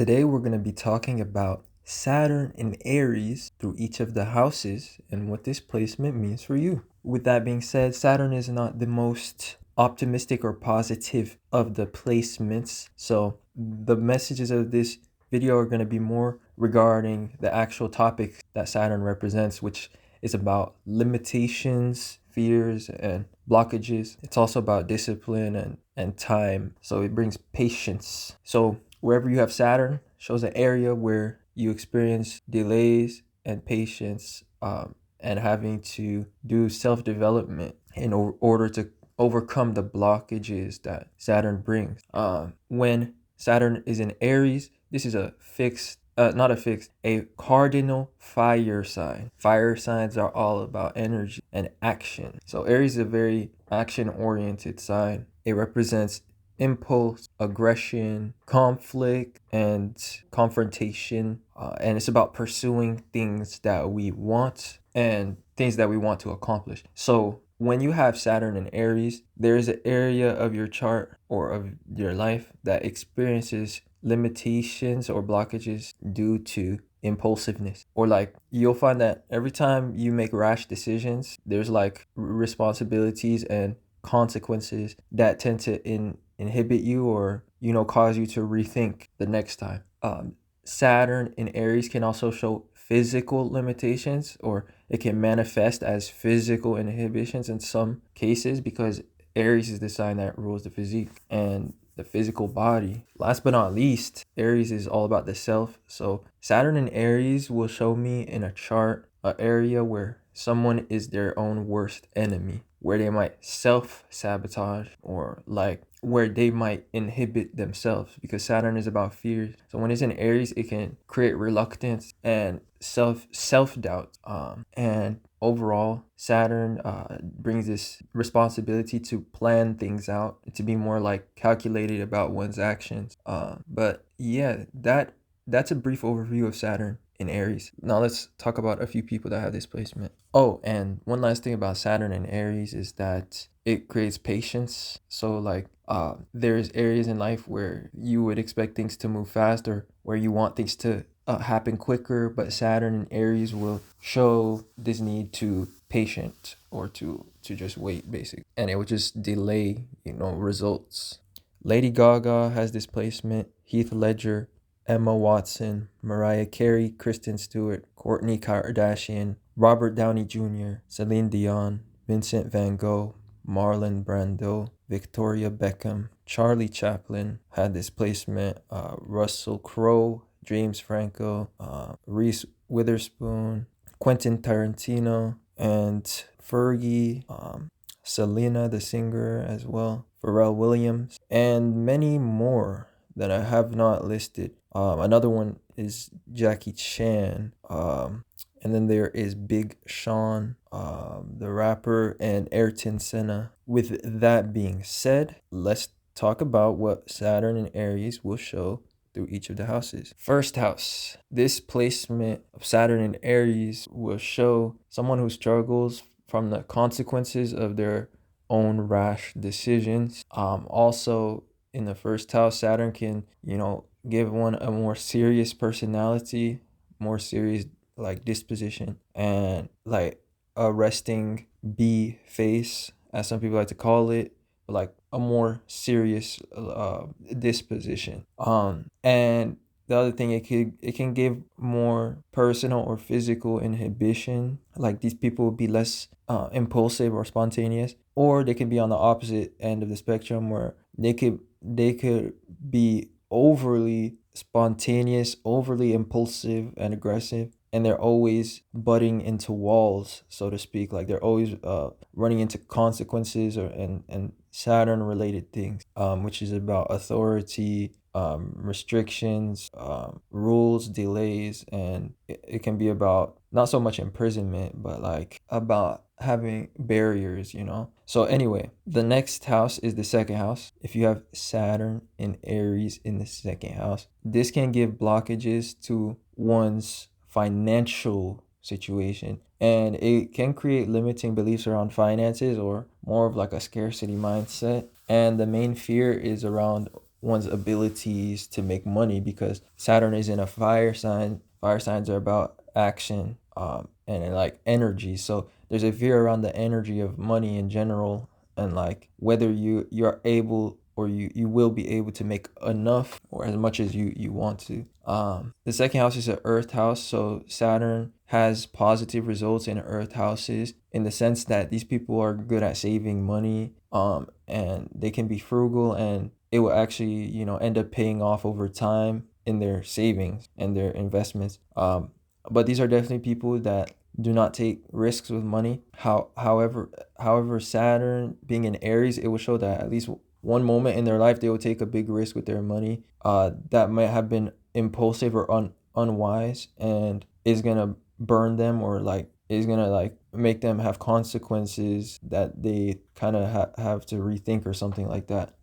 Today we're going to be talking about Saturn in Aries through each of the houses and what this placement means for you. With that being said, Saturn is not the most optimistic or positive of the placements. So the messages of this video are going to be more regarding the actual topic that Saturn represents, which is about limitations, fears, and blockages. It's also about discipline and time. So it brings patience. So wherever you have Saturn shows an area where you experience delays and patience, and having to do self-development in order to overcome the blockages that Saturn brings. When Saturn is in Aries, this is a cardinal fire sign. Fire signs are all about energy and action. So Aries is a very action-oriented sign. It represents impulse, aggression, conflict, and confrontation. And it's about pursuing things that we want and things that we want to accomplish. So when you have Saturn in Aries, there is an area of your chart or of your life that experiences limitations or blockages due to impulsiveness. Or like you'll find that every time you make rash decisions, there's like responsibilities and consequences that tend to inhibit you or cause you to rethink the next time. Saturn in Aries can also show physical limitations, or it can manifest as physical inhibitions in some cases, because Aries is the sign that rules the physique and the physical body. Last but not least, Aries is all about the self. So Saturn in Aries will show me in a chart an area where someone is their own worst enemy, where they might self-sabotage, or like where they might inhibit themselves, because Saturn is about fears. So when it's in Aries, it can create reluctance and self-doubt. And overall, Saturn brings this responsibility to plan things out, to be more like calculated about one's actions. But yeah, that's a brief overview of Saturn in Aries. Now let's talk about a few people that have this placement. Oh, and one last thing about Saturn in Aries is that it creates patience. So like there's areas in life where you would expect things to move faster, where you want things to happen quicker, but Saturn in Aries will show this need to patient, or to just wait, basically, and it will just delay results. Lady Gaga has this placement, Heath Ledger, Emma Watson, Mariah Carey, Kristen Stewart, Kourtney Kardashian, Robert Downey Jr., Celine Dion, Vincent van Gogh, Marlon Brando, Victoria Beckham, Charlie Chaplin had this placement, Russell Crowe, James Franco, Reese Witherspoon, Quentin Tarantino, and Fergie, Selena the singer as well, Pharrell Williams, and many more that I have not listed. Another one is Jackie Chan. And then there is Big Sean, the rapper, and Ayrton Senna. With that being said, let's talk about what Saturn in Aries will show through each of the houses. First house. This placement of Saturn in Aries will show someone who struggles from the consequences of their own rash decisions. Also, in the first house, Saturn can, give one a more serious personality, more serious like disposition, and like a resting bee face, as some people like to call it, like a more serious disposition. And the other thing, it can give more personal or physical inhibition. Like these people will be less impulsive or spontaneous, or they can be on the opposite end of the spectrum, where they could be overly spontaneous, overly impulsive and aggressive, and they're always butting into walls, so to speak. Like they're always running into consequences and Saturn related things, which is about authority, restrictions, rules, delays, and it can be about not so much imprisonment, but like about having barriers. So anyway, the next house is the second house. If you have Saturn in Aries in the second house, this can give blockages to one's financial situation, and it can create limiting beliefs around finances, or more of like a scarcity mindset. And the main fear is around one's abilities to make money, because Saturn is in a fire sign. Fire signs are about action, and like energy. So there's a fear around the energy of money in general, and like whether you're able, or you will be able to make enough or as much as you want to. The second house is an earth house, so Saturn has positive results in earth houses, in the sense that these people are good at saving money, and they can be frugal, and it will actually, end up paying off over time in their savings and their investments. But these are definitely people that do not take risks with money. However, Saturn being in Aries, it will show that at least one moment in their life they will take a big risk with their money. That might have been impulsive or unwise, and is gonna burn them, or like is gonna like make them have consequences that they kind of have to rethink or something like that.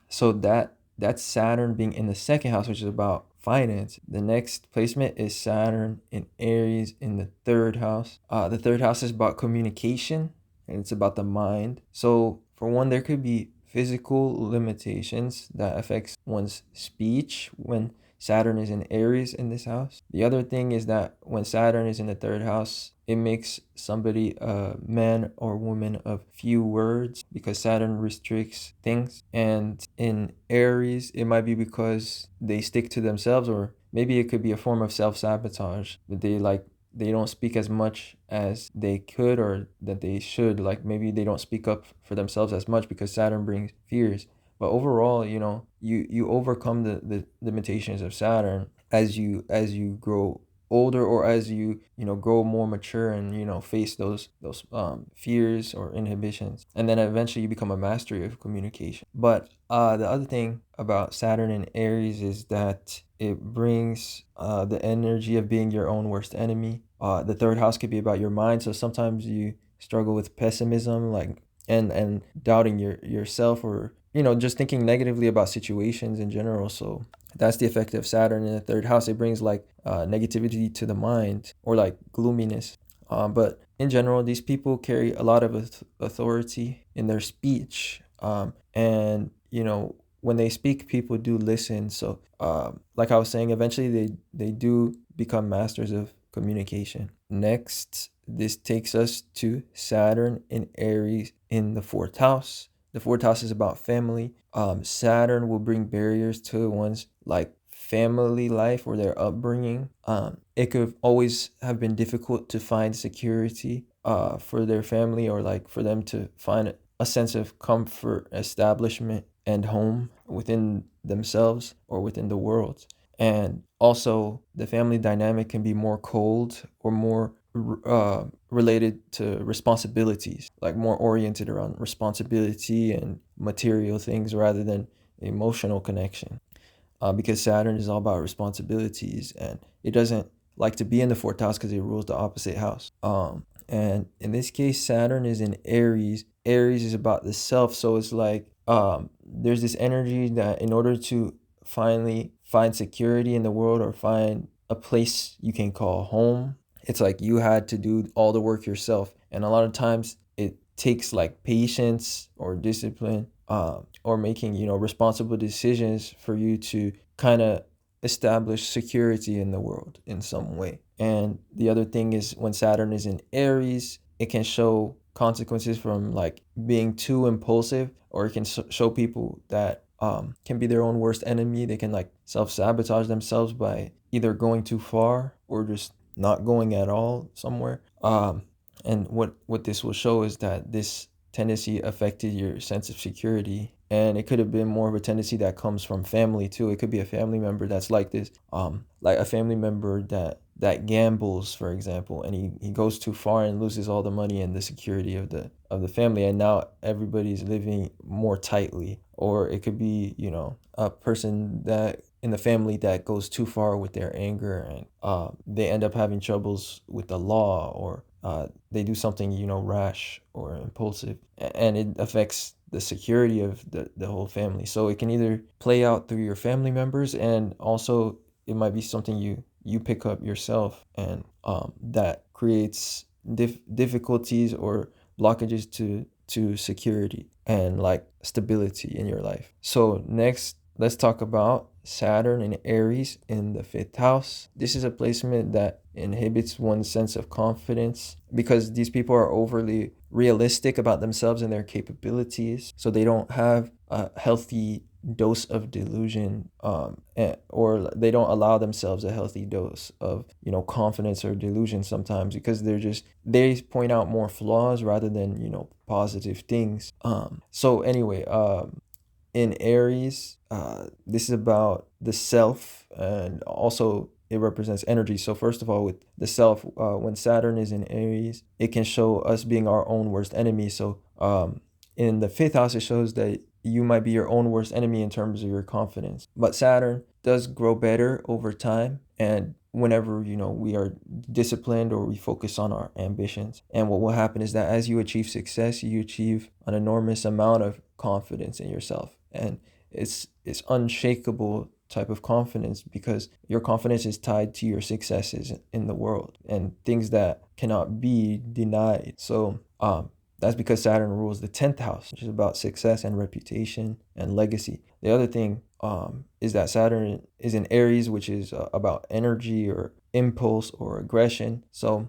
So that's Saturn being in the second house, which is about finance. The next placement is Saturn in Aries in the third house. The third house is about communication, and it's about the mind. So for one, there could be physical limitations that affects one's speech when Saturn is in Aries in this house. The other thing is that when Saturn is in the third house, it makes somebody a man or woman of few words, because Saturn restricts things. And in Aries, it might be because they stick to themselves, or maybe it could be a form of self-sabotage, that they don't speak as much as they could or that they should. Like maybe they don't speak up for themselves as much because Saturn brings fears. But overall, you overcome the limitations of Saturn as you grow older, or as you grow more mature, and face those fears or inhibitions, and then eventually you become a mastery of communication. But the other thing about Saturn in Aries is that it brings the energy of being your own worst enemy. The third house could be about your mind, so sometimes you struggle with pessimism, like and doubting yourself, or just thinking negatively about situations in general. So that's the effect of Saturn in the third house. It brings like negativity to the mind, or like gloominess. But in general, these people carry a lot of authority in their speech, and when they speak, people do listen. So like I was saying, eventually they do become masters of communication. Next, this takes us to Saturn in Aries in the fourth house. The fourth house is about family. Saturn will bring barriers to one's like family life or their upbringing. It could always have been difficult to find security for their family, or like for them to find a sense of comfort, establishment, and home within themselves or within the world. And also, the family dynamic can be more cold, or more related to responsibilities, like more oriented around responsibility and material things rather than emotional connection. Because Saturn is all about responsibilities, and it doesn't like to be in the fourth house because it rules the opposite house. And in this case, Saturn is in Aries. Aries is about the self, so it's like there's this energy that in order to finally find security in the world, or find a place you can call home, it's like you had to do all the work yourself. And a lot of times it takes like patience or discipline, or making responsible decisions for you to kind of establish security in the world in some way. And the other thing is, when Saturn is in Aries, it can show consequences from like being too impulsive, or it can show people that can be their own worst enemy. They can like self-sabotage themselves by either going too far, or just not going at all somewhere. And what this will show is that this tendency affected your sense of security, and it could have been more of a tendency that comes from family too. It could be a family member that's like this, like a family member that gambles, for example, and he goes too far and loses all the money and the security of the family, and now everybody's living more tightly. Or it could be a person that in the family that goes too far with their anger, and they end up having troubles with the law, or they do something rash or impulsive, and it affects the security of the whole family. So it can either play out through your family members, and also it might be something you pick up yourself, and that creates difficulties or blockages to security and like stability in your life. So next, let's talk about Saturn and Aries in the fifth house. This is a placement that inhibits one's sense of confidence because these people are overly realistic about themselves and their capabilities. So they don't have a healthy dose of delusion, or they don't allow themselves a healthy dose of confidence or delusion sometimes, because they point out more flaws rather than positive things. So anyway, in Aries, this is about the self, and also it represents energy. So first of all, with the self, when Saturn is in Aries, it can show us being our own worst enemy. So in the fifth house, it shows that you might be your own worst enemy in terms of your confidence. But Saturn does grow better over time, and whenever we are disciplined or we focus on our ambitions. And what will happen is that as you achieve success, you achieve an enormous amount of confidence in yourself, and it's unshakable type of confidence, because your confidence is tied to your successes in the world and things that cannot be denied. So that's because Saturn rules the 10th house, which is about success and reputation and legacy. The other thing is that Saturn is in Aries, which is about energy or impulse or aggression. So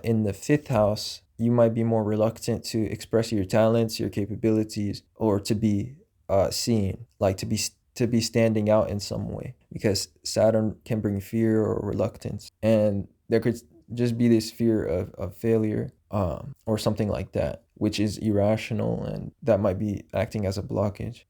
in the fifth house, you might be more reluctant to express your talents, your capabilities, or to be seen, like to be standing out in some way, because Saturn can bring fear or reluctance, and there could just be this fear of failure, or something like that, which is irrational, and that might be acting as a blockage.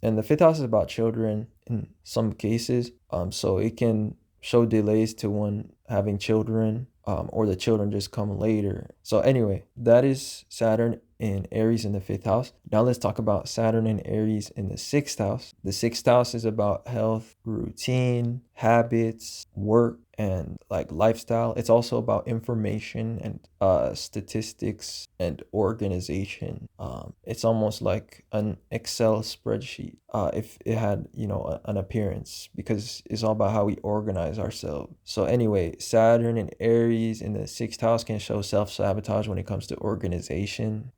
And the fifth house is about children in some cases, so it can show delays to one having children, or the children just come later. So anyway, that is Saturn in Aries in the fifth house. Now let's talk about Saturn in Aries in the sixth house. The sixth house is about health, routine, habits, work, and like lifestyle. It's also about information and statistics and organization. It's almost like an Excel spreadsheet, if it had an appearance, because it's all about how we organize ourselves. So anyway, Saturn in Aries in the sixth house can show self-sabotage when it comes to organization.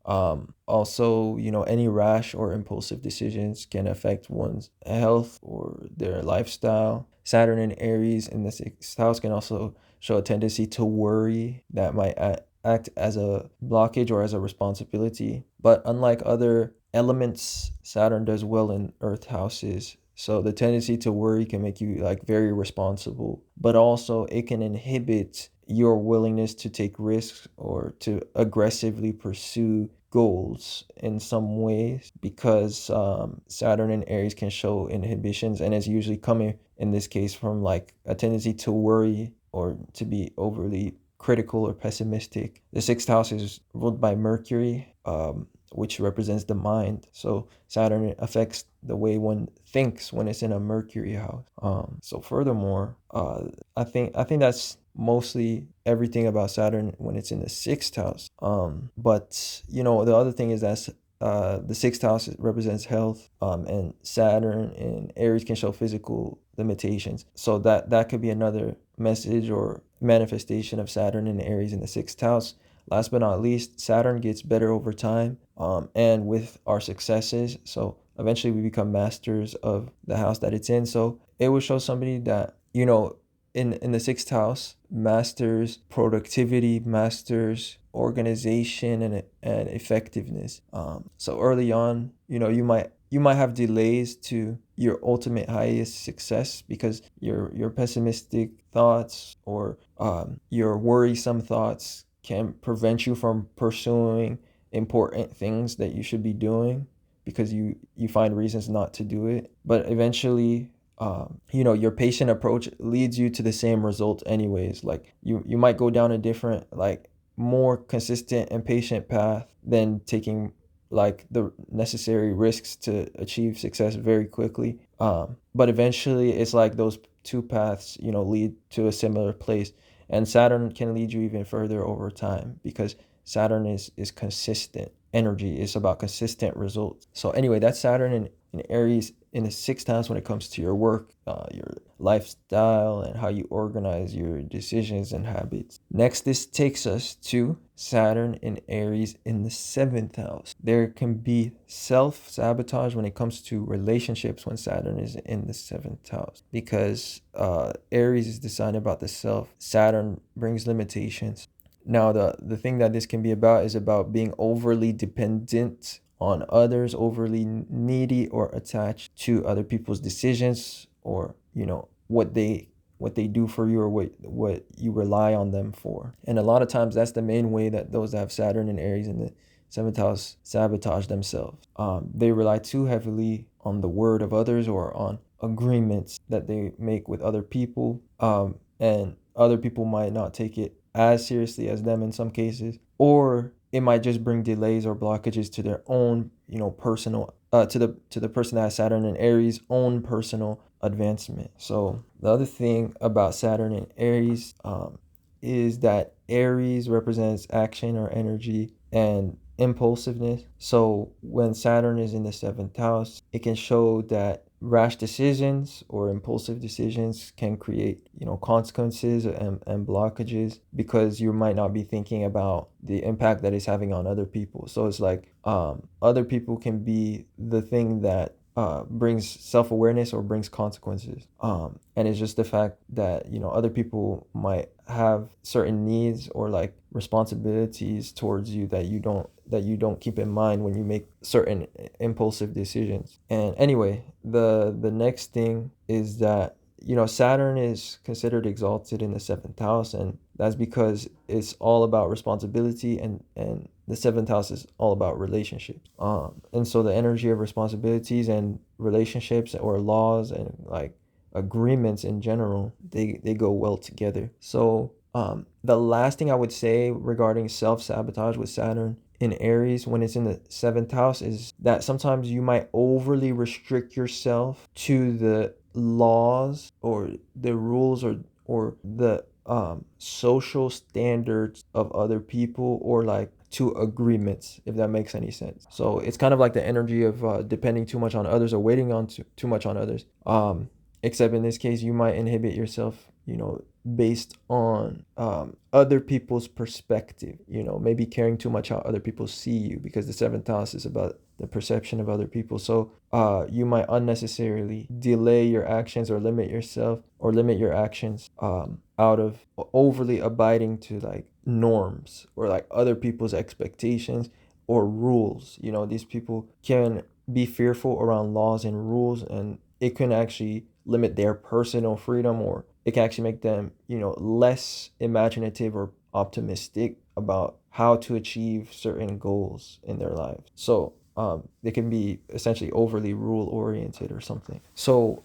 Also, any rash or impulsive decisions can affect one's health or their lifestyle. Saturn in Aries in the sixth house can also show a tendency to worry that might act as a blockage or as a responsibility. But unlike other elements, Saturn does well in earth houses. So the tendency to worry can make you like very responsible, but also it can inhibit your willingness to take risks or to aggressively pursue goals in some ways, because Saturn and Aries can show inhibitions, and it's usually coming in this case from like a tendency to worry or to be overly critical or pessimistic. The sixth house is ruled by Mercury, which represents the mind. So Saturn affects the way one thinks when it's in a Mercury house. So furthermore, I think that's mostly everything about Saturn when it's in the sixth house. But the other thing is that the sixth house represents health, and Saturn in Aries can show physical limitations. So that could be another message or manifestation of Saturn in Aries in the sixth house. Last but not least, Saturn gets better over time, and with our successes. So eventually we become masters of the house that it's in. So it will show somebody that, in the sixth house, masters productivity, masters organization and effectiveness. So early on, you might have delays to your ultimate highest success, because your pessimistic thoughts or your worrisome thoughts can prevent you from pursuing important things that you should be doing, because you find reasons not to do it. But eventually, your patient approach leads you to the same result anyways. Like you might go down a different, like more consistent and patient path than taking like the necessary risks to achieve success very quickly. But eventually it's like those two paths, lead to a similar place. And Saturn can lead you even further over time, because Saturn is consistent energy. It's about consistent results. So anyway, that's Saturn in Aries in the sixth house when it comes to your work, your lifestyle, and how you organize your decisions and habits. Next, this takes us to Saturn in Aries in the seventh house. There can be self-sabotage when it comes to relationships when Saturn is in the seventh house, because Aries is the sign about the self. Saturn brings limitations. Now, the thing that this can be about is about being overly dependent on others, overly needy or attached to other people's decisions, or what they do for you, or what you rely on them for. And a lot of times that's the main way that those that have Saturn and Aries in the seventh house sabotage themselves. They rely too heavily on the word of others or on agreements that they make with other people, and other people might not take it as seriously as them in some cases, or it might just bring delays or blockages to their own, personal, to the person that has Saturn and Aries own personal advancement. So the other thing about Saturn and Aries, is that Aries represents action or energy and impulsiveness. So when Saturn is in the seventh house, it can show that rash decisions or impulsive decisions can create, consequences and blockages, because you might not be thinking about the impact that it's having on other people. So it's like, other people can be the thing that brings self-awareness or brings consequences, and it's just the fact that other people might have certain needs or like responsibilities towards you that you don't keep in mind when you make certain impulsive decisions. And anyway, the next thing is that Saturn is considered exalted in the seventh house, and that's because it's all about responsibility, and the seventh house is all about relationships. And so the energy of responsibilities and relationships, or laws and like agreements in general, they go well together. So the last thing I would say regarding self-sabotage with Saturn in Aries when it's in the seventh house is that sometimes you might overly restrict yourself to the laws or the rules, or the social standards of other people, or like to agreements, if that makes any sense. So it's kind of like the energy of depending too much on others, or waiting on too much on others. Except in this case, you might inhibit yourself, based on other people's perspective, maybe caring too much how other people see you, because the seventh house is about the perception of other people. So you might unnecessarily delay your actions, or limit yourself, or limit your actions, out of overly abiding to like norms, or like other people's expectations or rules. These people can be fearful around laws and rules, and it can actually limit their personal freedom, or it can actually make them, less imaginative or optimistic about how to achieve certain goals in their lives. So they can be essentially overly rule oriented or something. So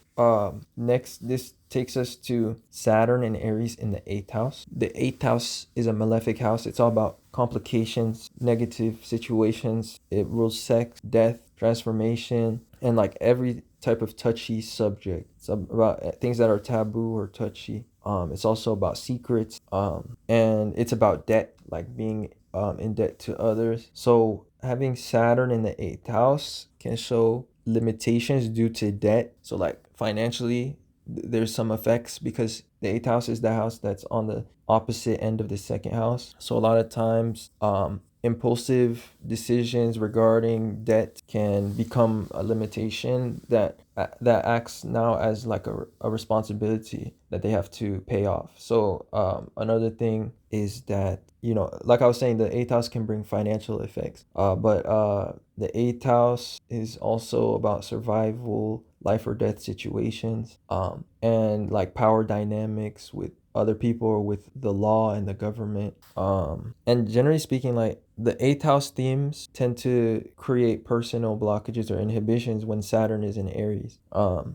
next, this takes us to Saturn and Aries in the eighth house. The eighth house is a malefic house. It's all about complications, negative situations. It rules sex, death, transformation, and like every type of touchy subject. It's about things that are taboo or touchy. It's also about secrets, and it's about debt, like being in debt to others. So having Saturn in the eighth house can show limitations due to debt. So like financially, there's some effects, because the eighth house is the house that's on the opposite end of the second house. So a lot of times, impulsive decisions regarding debt can become a limitation that acts now as like a responsibility that they have to pay off. So another thing is that, like I was saying, the eighth house can bring financial effects, but the eighth house is also about survival, life or death situations, and like power dynamics with other people, or with the law and the government. And generally speaking, like the eighth house themes tend to create personal blockages or inhibitions when Saturn is in Aries.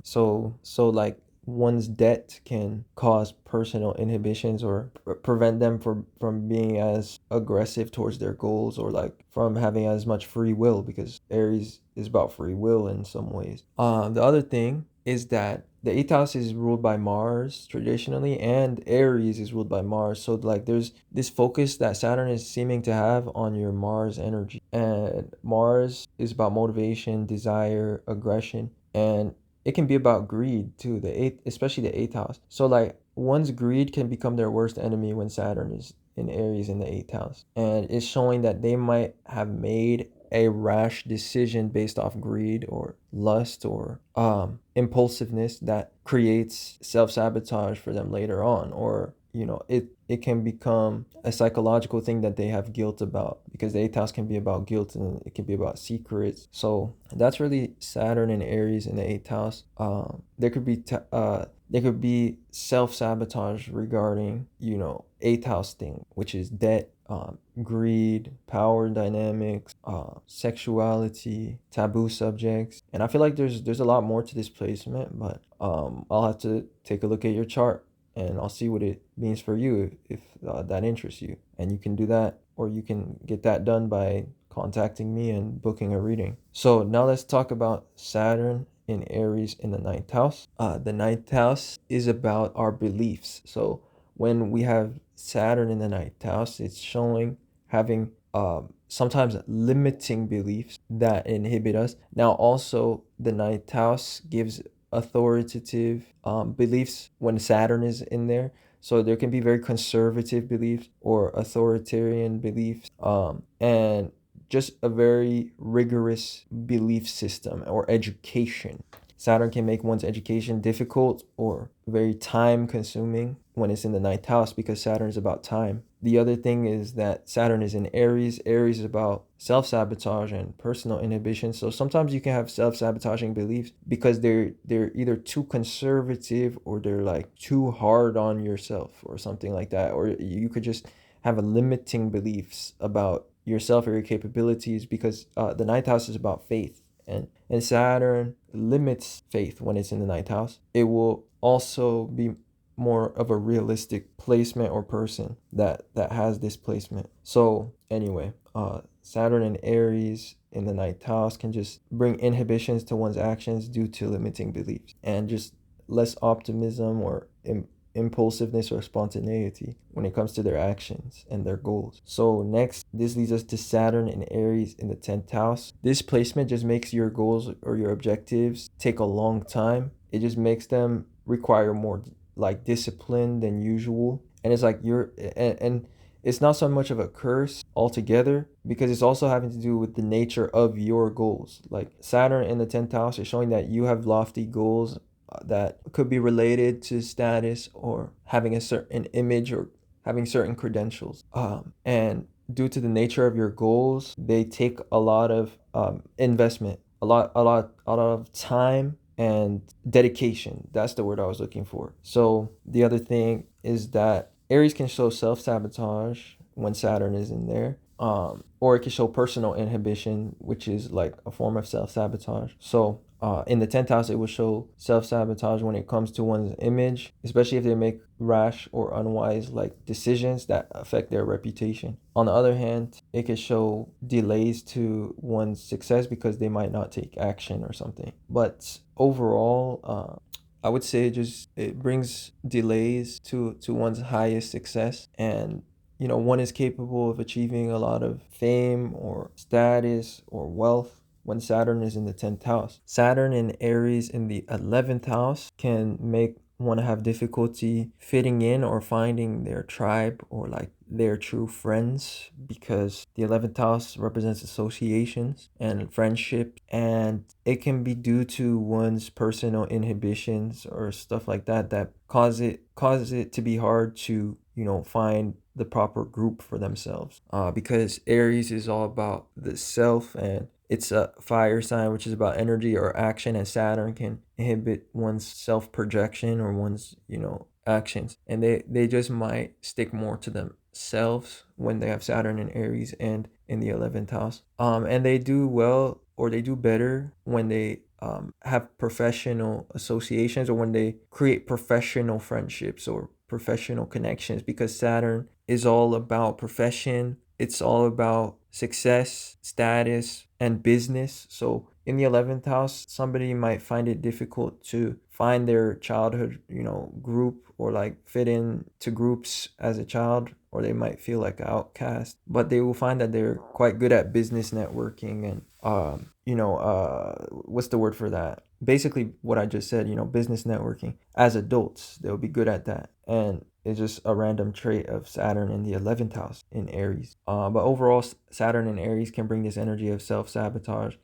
So like one's debt can cause personal inhibitions, or prevent them from being as aggressive towards their goals, or like from having as much free will, because Aries is about free will in some ways. The other thing is that the eighth house is ruled by Mars traditionally, and Aries is ruled by Mars. So like there's this focus that Saturn is seeming to have on your Mars energy. And Mars is about motivation, desire, aggression. And it can be about greed too. The eighth, especially the eighth house. So like one's greed can become their worst enemy when Saturn is in Aries in the eighth house, and it's showing that they might have made a rash decision based off greed or lust or impulsiveness that creates self-sabotage for them later on, or it can become a psychological thing that they have guilt about, because the eighth house can be about guilt and it can be about secrets. So that's really Saturn and Aries in the eighth house. There could be self-sabotage regarding eighth house thing, which is debt, greed, power dynamics, sexuality, taboo subjects. And I feel like there's a lot more to this placement, but I'll have to take a look at your chart and I'll see what it means for you if that interests you. And you can do that, or you can get that done by contacting me and booking a reading. So now let's talk about Saturn in Aries in the ninth house. The ninth house is about our beliefs. So when we have Saturn in the ninth house, it's showing having sometimes limiting beliefs that inhibit us. Now, also, the ninth house gives authoritative beliefs when Saturn is in there. So there can be very conservative beliefs or authoritarian beliefs, and just a very rigorous belief system or education. Saturn can make one's education difficult or very time consuming when it's in the ninth house, because Saturn is about time. The other thing is that Saturn is in Aries. Aries is about self-sabotage and personal inhibition. So sometimes you can have self-sabotaging beliefs because they're either too conservative or they're like too hard on yourself or something like that. Or you could just have a limiting beliefs about yourself or your capabilities, because the ninth house is about faith, and Saturn limits faith when it's in the ninth house. It will also be more of a realistic placement or person that has this placement. So anyway, Saturn and Aries in the ninth house can just bring inhibitions to one's actions due to limiting beliefs and just less optimism or impulsiveness or spontaneity when it comes to their actions and their goals. So next, this leads us to Saturn and Aries in the 10th house. This placement just makes your goals or your objectives take a long time. It just makes them require more like discipline than usual. And it's like and it's not so much of a curse altogether, because it's also having to do with the nature of your goals. Like Saturn in the 10th house is showing that you have lofty goals that could be related to status or having a certain image or having certain credentials. And due to the nature of your goals, they take a lot of investment, a lot of time and dedication. That's the word I was looking for. So the other thing is that Aries can show self-sabotage when Saturn is in there. Or it can show personal inhibition, which is like a form of self-sabotage. So in the 10th house, it will show self-sabotage when it comes to one's image, especially if they make rash or unwise like decisions that affect their reputation. On the other hand, it could show delays to one's success because they might not take action or something. But overall, I would say it brings delays to one's highest success, and one is capable of achieving a lot of fame or status or wealth when Saturn is in the 10th house. Saturn in Aries in the 11th house can make one have difficulty fitting in or finding their tribe or like their true friends, because the 11th house represents associations and friendship, and it can be due to one's personal inhibitions or stuff like that cause it to be hard to find the proper group for themselves, because Aries is all about the self, and it's a fire sign, which is about energy or action, and Saturn can inhibit one's self projection or one's actions, and they just might stick more to themselves when they have Saturn in Aries and in the 11th house. And they do well, or they do better when they have professional associations, or when they create professional friendships or professional connections, because Saturn is all about profession. It's all about success, status, and business. So in the 11th house, somebody might find it difficult to find their childhood, group, or like fit in to groups as a child, or they might feel like an outcast, but they will find that they're quite good at business networking and what's the word for that? basically what I just said, business networking. As adults, they'll be good at that. And it's just a random trait of Saturn in the 11th house in Aries. But overall, Saturn in Aries can bring this energy of self-sabotage.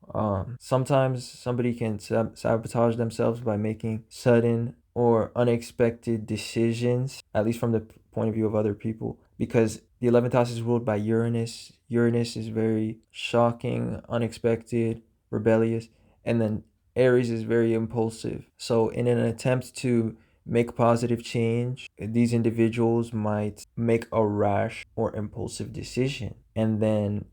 Sometimes somebody can sabotage themselves by making sudden or unexpected decisions, at least from the point of view of other people, because the 11th house is ruled by Uranus. Uranus is very shocking, unexpected, rebellious, and then Aries is very impulsive. So, in an attempt to make positive change, these individuals might make a rash or impulsive decision. And then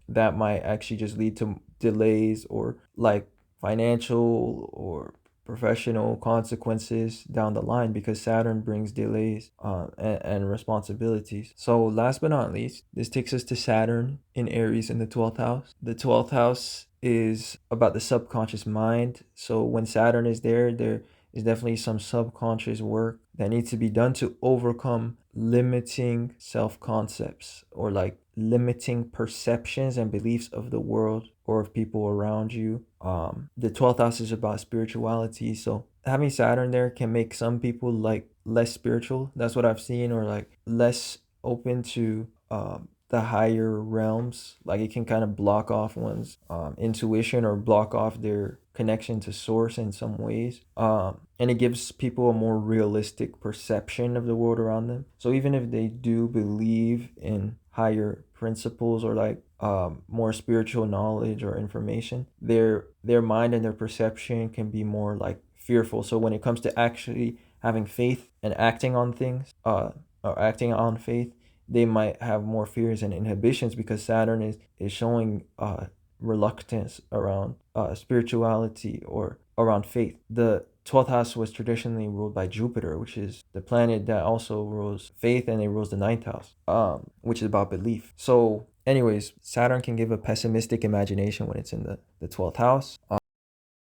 that might actually just lead to delays or like financial or professional consequences down the line, because Saturn brings delays and responsibilities. So, last but not least, this takes us to Saturn in Aries in the 12th house. The 12th house is about the subconscious mind. So, when Saturn is there is definitely some subconscious work that needs to be done to overcome limiting self concepts or like limiting perceptions and beliefs of the world or of people around you. The 12th house is about spirituality. So having Saturn there can make some people like less spiritual. That's what I've seen, or like less open to the higher realms. Like it can kind of block off one's intuition or block off their connection to source in some ways. And it gives people a more realistic perception of the world around them. So even if they do believe in higher principles or like more spiritual knowledge or information, their mind and their perception can be more like fearful. So when it comes to actually having faith and acting on things, or acting on faith, they might have more fears and inhibitions because Saturn is showing reluctance around spirituality or around faith. The 12th house was traditionally ruled by Jupiter, which is the planet that also rules faith, and it rules the ninth house, which is about belief. So anyways, Saturn can give a pessimistic imagination when it's in the 12th house.